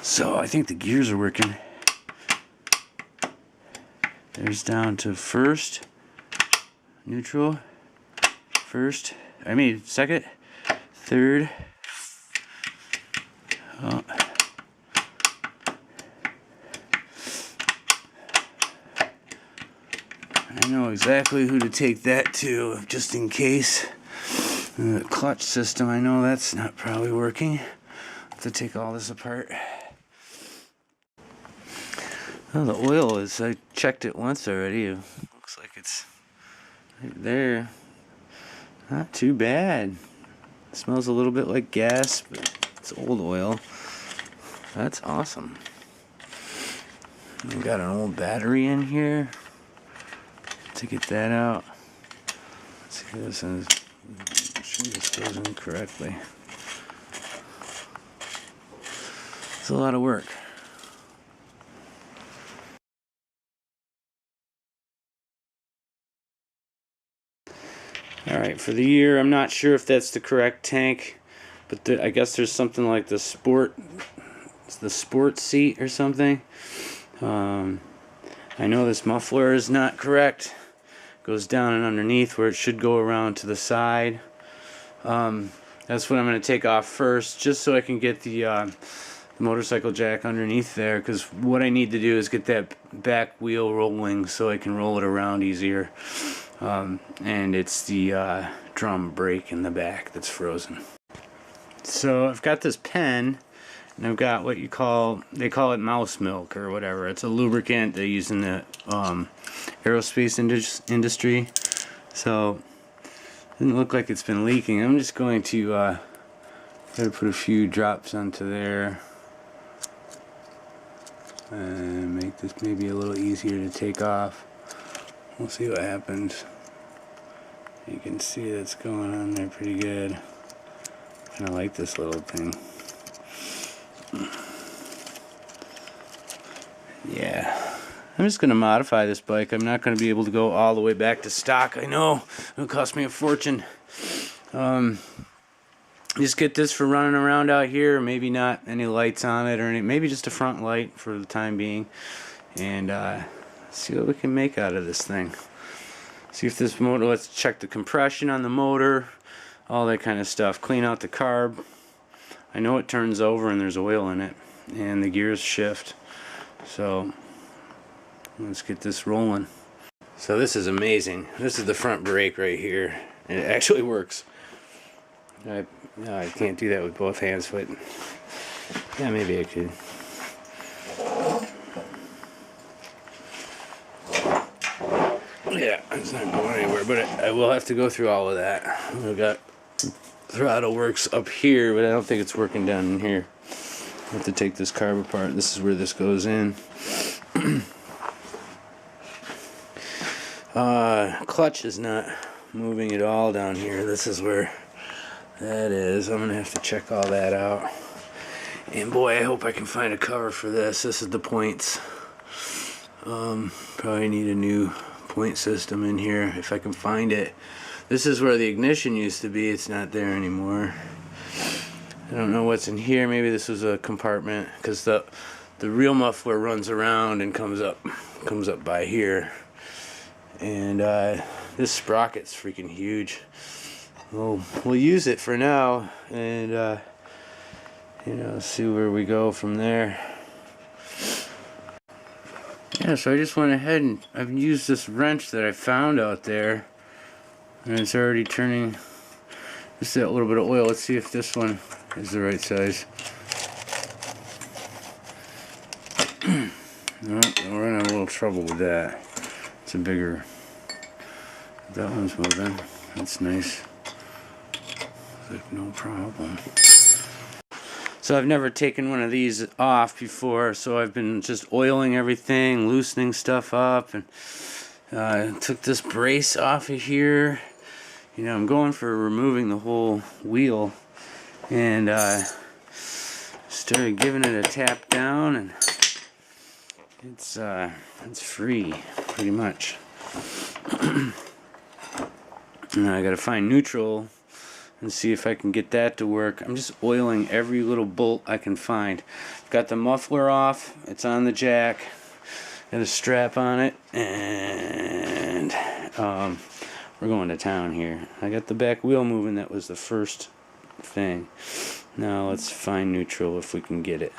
So I think the gears are working. There's down to first, neutral, first, second, third. Oh. I know exactly who to take that to, just in case. The clutch system, I know that's not probably working. Have to take all this apart. Oh, the oil is, I checked it once already. It looks like it's right there. Not too bad. It smells a little bit like gas, but it's old oil. That's awesome. We got an old battery in here. To get that out. Let's see if this is. Make sure this goes in correctly. It's a lot of work. Alright, for the year, I'm not sure if that's the correct tank, but I guess there's something like the sport seat or something. I know this muffler is not correct. Goes down and underneath where it should go around to the side. That's what I'm going to take off first, just so I can get the motorcycle jack underneath there, because what I need to do is get that back wheel rolling so I can roll it around easier. And it's the drum brake in the back that's frozen. So I've got this pen, and I've got what they call it mouse milk or whatever. It's a lubricant they use in the aerospace industry. So it doesn't look like it's been leaking. I'm just going to try to put a few drops onto there and make this maybe a little easier to take off. We'll see what happens. You can see that's going on there pretty good. I like this little thing. Yeah. I'm just going to modify this bike. I'm not going to be able to go all the way back to stock. I know. It'll cost me a fortune. Just get this for running around out here. Maybe not any lights on it or maybe just a front light for the time being. And see what we can make out of this thing. See if this motor, let's check the compression on the motor, all that kind of stuff. Clean out the carb. I know it turns over and there's oil in it, and the gears shift. So let's get this rolling. So this is amazing. This is the front brake right here, and it actually works. I can't do that with both hands, but yeah, maybe I could. Yeah, it's not going anywhere, but I will have to go through all of that. I've got throttle works up here, but I don't think it's working down in here. I have to take this carb apart. This is where this goes in. Clutch is not moving at all down here. This is where that is. I'm gonna have to check all that out. And boy, I hope I can find a cover for this. This is the points. Probably need a new point system in here if I can find it. This is where the ignition used to be. It's not there anymore. I don't know what's in here. Maybe this was a compartment, because the real muffler runs around and comes up by here. And this sprocket's freaking huge. We'll use it for now, and see where we go from there. Yeah, so I just went ahead and I've used this wrench that I found out there, and it's already turning just that little bit of oil. Let's see if this one is the right size. No, we're in a little trouble with that. It's a bigger. That one's moving. That's nice. Like no problem. So I've never taken one of these off before, so I've been just oiling everything, loosening stuff up, and took this brace off of here. I'm going for removing the whole wheel, and started giving it a tap down, and it's free, pretty much. Now I gotta find neutral, and see if I can get that to work. I'm just oiling every little bolt I can find. Got the muffler off, it's on the jack, got a strap on it, and we're going to town here. I got the back wheel moving, that was the first thing. Now let's find neutral if we can get it.